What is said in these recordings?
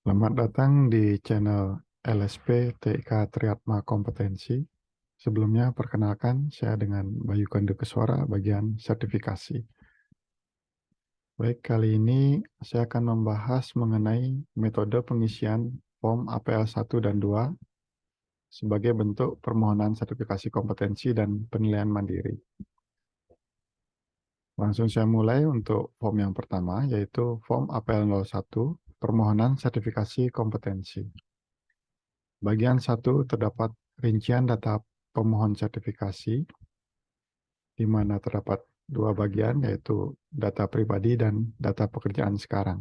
Selamat datang di channel LSP TIK Triatma Kompetensi. Sebelumnya perkenalkan saya dengan Bayu Kandukeswara bagian sertifikasi. Baik, kali ini saya akan membahas mengenai metode pengisian form APL 1 dan 2 sebagai bentuk permohonan sertifikasi kompetensi dan penilaian mandiri. Langsung saya mulai untuk form yang pertama, yaitu form APL 01, permohonan sertifikasi kompetensi. Bagian 1 terdapat rincian data pemohon sertifikasi, di mana terdapat dua bagian, yaitu data pribadi dan data pekerjaan sekarang.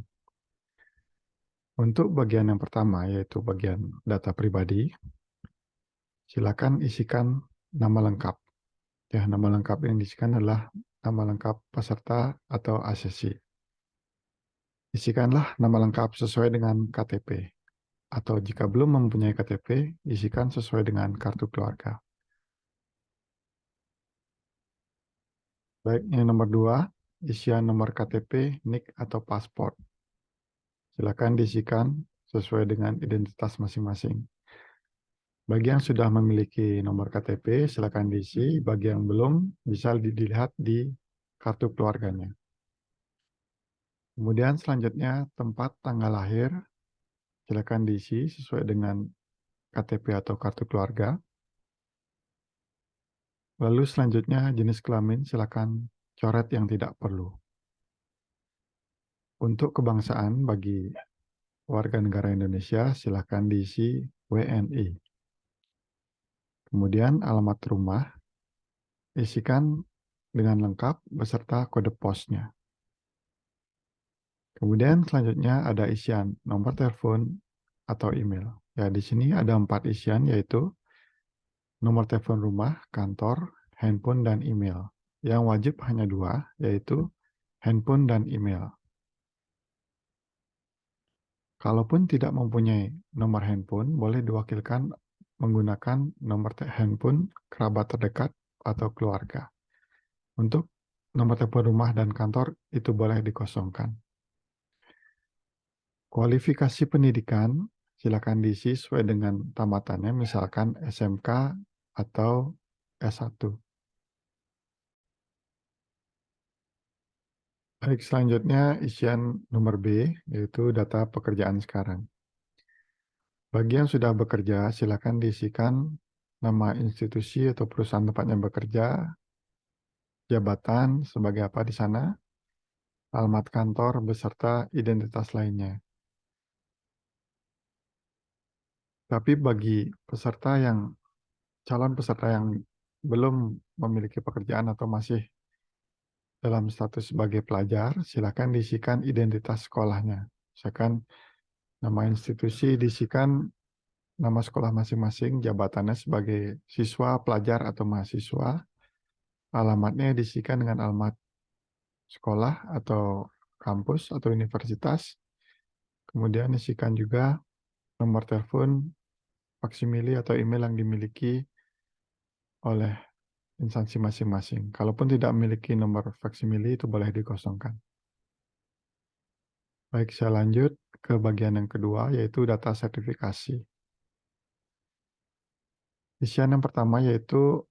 Untuk bagian yang pertama, yaitu bagian data pribadi, silakan isikan nama lengkap. Ya, nama lengkap yang diisikan adalah nama lengkap peserta atau asesi. Isikanlah nama lengkap sesuai dengan KTP. Atau jika belum mempunyai KTP, isikan sesuai dengan kartu keluarga. Baik, yang nomor 2, isian nomor KTP, NIK, atau paspor. Silakan diisikan sesuai dengan identitas masing-masing. Bagi yang sudah memiliki nomor KTP, silakan diisi. Bagi yang belum, bisa dilihat di kartu keluarganya. Kemudian selanjutnya, tempat tanggal lahir, silakan diisi sesuai dengan KTP atau kartu keluarga. Lalu selanjutnya, jenis kelamin, silakan coret yang tidak perlu. Untuk kebangsaan, bagi warga negara Indonesia, silakan diisi WNI. Kemudian alamat rumah, isikan dengan lengkap beserta kode posnya. Kemudian selanjutnya ada isian nomor telepon atau email. Ya, di sini ada 4 isian, yaitu nomor telepon rumah, kantor, handphone, dan email. Yang wajib hanya 2, yaitu handphone dan email. Kalaupun tidak mempunyai nomor handphone, boleh diwakilkan menggunakan nomor handphone kerabat terdekat atau keluarga. Untuk nomor telepon rumah dan kantor itu boleh dikosongkan. Kualifikasi pendidikan silakan diisi sesuai dengan tamatannya, misalkan SMK atau S1. Baik, selanjutnya isian nomor B, yaitu data pekerjaan sekarang. Bagi yang sudah bekerja, silakan diisikan nama institusi atau perusahaan tempatnya bekerja, jabatan sebagai apa di sana, alamat kantor beserta identitas lainnya. Tapi bagi calon peserta yang belum memiliki pekerjaan atau masih dalam status sebagai pelajar, silakan diisikan identitas sekolahnya. Misalkan nama institusi diisikan nama sekolah masing-masing, jabatannya sebagai siswa, pelajar, atau mahasiswa. Alamatnya diisikan dengan alamat sekolah atau kampus atau universitas. Kemudian isikan juga nomor telepon, faksimili atau email yang dimiliki oleh instansi masing-masing. Kalaupun tidak memiliki nomor faksimili, itu boleh dikosongkan. Baik, saya lanjut ke bagian yang kedua, yaitu data sertifikasi. Isian yang pertama yaitu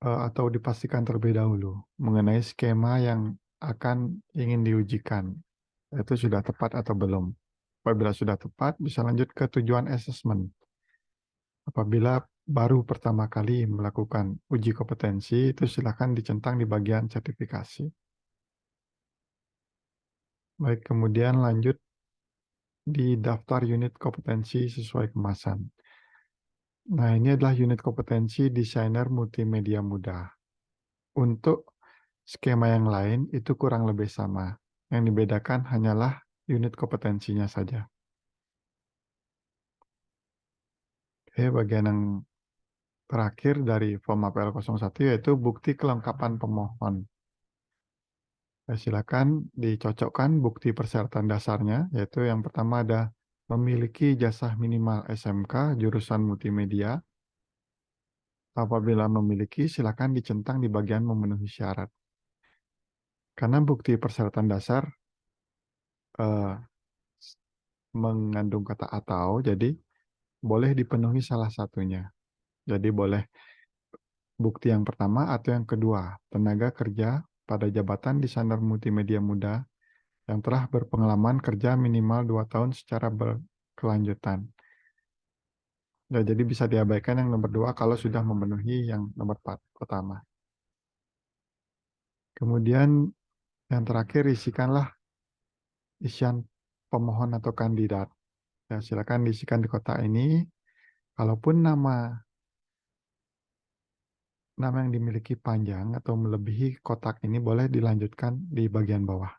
atau dipastikan terlebih dahulu mengenai skema yang akan ingin diujikan. Itu sudah tepat atau belum. Apabila sudah tepat, bisa lanjut ke tujuan asesmen. Apabila baru pertama kali melakukan uji kompetensi, itu silakan dicentang di bagian sertifikasi. Baik, kemudian lanjut di daftar unit kompetensi sesuai kemasan. Nah, ini adalah unit kompetensi desainer multimedia muda. Untuk skema yang lain itu kurang lebih sama. Yang dibedakan hanyalah unit kompetensinya saja. Oke, bagian yang terakhir dari form APL 01 yaitu bukti kelengkapan pemohon. Silakan dicocokkan bukti persyaratan dasarnya, yaitu yang pertama ada memiliki ijazah minimal SMK jurusan multimedia. Apabila memiliki, silakan dicentang di bagian memenuhi syarat. Karena bukti persyaratan dasar mengandung kata atau, jadi boleh dipenuhi salah satunya. Jadi boleh bukti yang pertama atau yang kedua, tenaga kerja pada jabatan desainer multimedia muda yang telah berpengalaman kerja minimal 2 tahun secara berkelanjutan. Ya, jadi bisa diabaikan yang nomor 2 kalau sudah memenuhi yang nomor 4 pertama. Kemudian yang terakhir isikanlah isian pemohon atau kandidat. Ya, silakan diisikan di kotak ini. Kalaupun nama yang dimiliki panjang atau melebihi kotak ini boleh dilanjutkan di bagian bawah.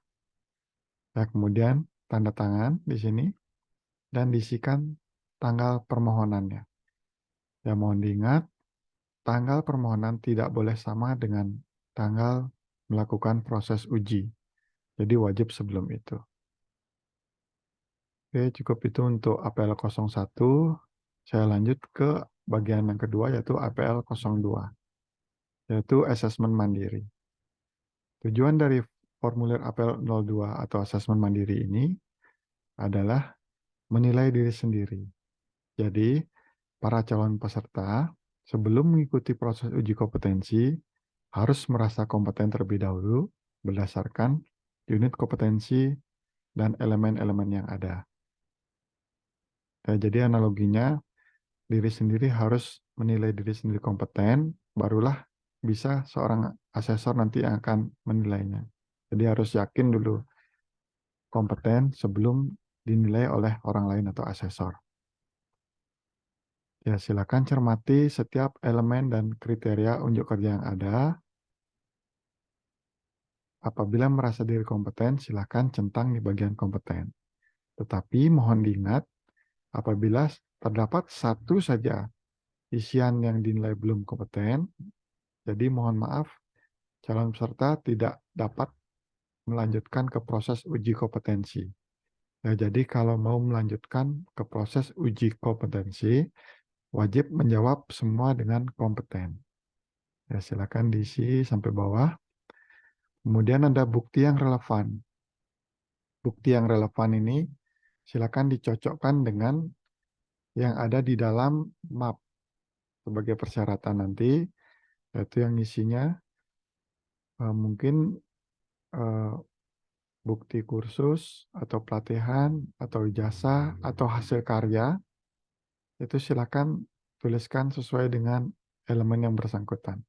Ya, kemudian tanda tangan di sini dan diisikan tanggal permohonannya. Ya, mohon diingat, tanggal permohonan tidak boleh sama dengan tanggal melakukan proses uji. Jadi wajib sebelum itu. Oke, cukup itu untuk APL 01. Saya lanjut ke bagian yang kedua yaitu APL 02, yaitu asesmen mandiri. Tujuan dari formulir APL 02 atau asesmen mandiri ini adalah menilai diri sendiri. Jadi, para calon peserta sebelum mengikuti proses uji kompetensi harus merasa kompeten terlebih dahulu berdasarkan unit kompetensi dan elemen-elemen yang ada. Ya, jadi analoginya diri sendiri harus menilai diri sendiri kompeten, barulah bisa seorang asesor nanti yang akan menilainya. Jadi harus yakin dulu kompeten sebelum dinilai oleh orang lain atau asesor. Ya, silakan cermati setiap elemen dan kriteria unjuk kerja yang ada. Apabila merasa diri kompeten, silakan centang di bagian kompeten. Tetapi mohon diingat, apabila terdapat satu saja isian yang dinilai belum kompeten, jadi mohon maaf, calon peserta tidak dapat melanjutkan ke proses uji kompetensi. Ya, jadi kalau mau melanjutkan ke proses uji kompetensi, wajib menjawab semua dengan kompeten. Ya, silakan diisi sampai bawah. Kemudian ada bukti yang relevan. Bukti yang relevan ini silakan dicocokkan dengan yang ada di dalam map sebagai persyaratan nanti, yaitu yang isinya mungkin eh, bukti kursus atau pelatihan atau ijazah atau hasil karya, itu silakan tuliskan sesuai dengan elemen yang bersangkutan.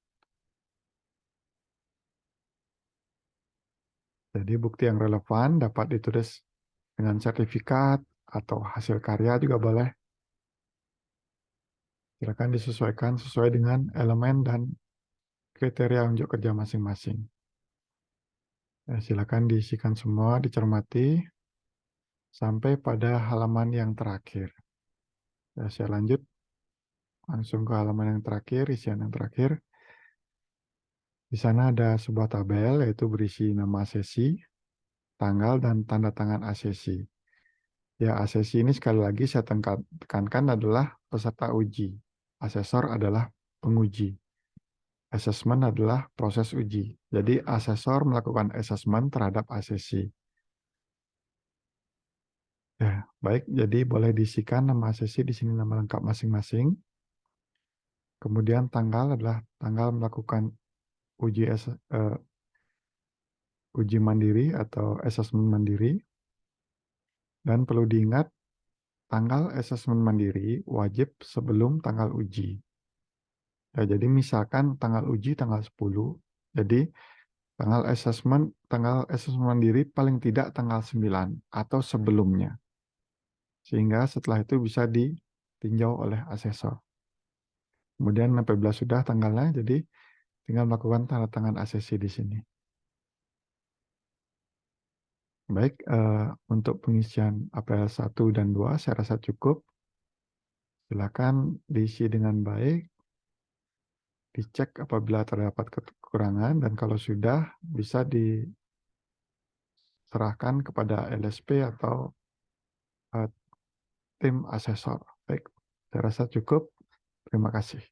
Jadi bukti yang relevan dapat ditulis dengan sertifikat atau hasil karya juga boleh. Silakan disesuaikan sesuai dengan elemen dan kriteria unjuk kerja masing-masing. Ya, silakan diisikan semua, dicermati sampai pada halaman yang terakhir. Ya, saya lanjut langsung ke halaman yang terakhir, isian yang terakhir. Di sana ada sebuah tabel yaitu berisi nama sesi, tanggal, dan tanda tangan asesi. Ya, asesi ini sekali lagi saya tekankan adalah peserta uji. Asesor adalah penguji. Asesmen adalah proses uji. Jadi asesor melakukan asesmen terhadap asesi. Ya, baik. Jadi boleh diisikan nama asesi di sini nama lengkap masing-masing. Kemudian tanggal adalah tanggal melakukan uji mandiri atau asesmen mandiri. Dan perlu diingat, tanggal asesmen mandiri wajib sebelum tanggal uji. Ya, jadi misalkan tanggal uji tanggal 10, jadi tanggal asesmen mandiri paling tidak tanggal 9 atau sebelumnya. Sehingga setelah itu bisa ditinjau oleh asesor. Kemudian apabila sudah tanggalnya, jadi tinggal melakukan tanda tangan asesi di sini. Baik, untuk pengisian APL 1 dan 2 saya rasa cukup. Silakan diisi dengan baik, dicek apabila terdapat kekurangan, dan kalau sudah bisa diserahkan kepada LSP atau tim asesor. Baik, saya rasa cukup. Terima kasih.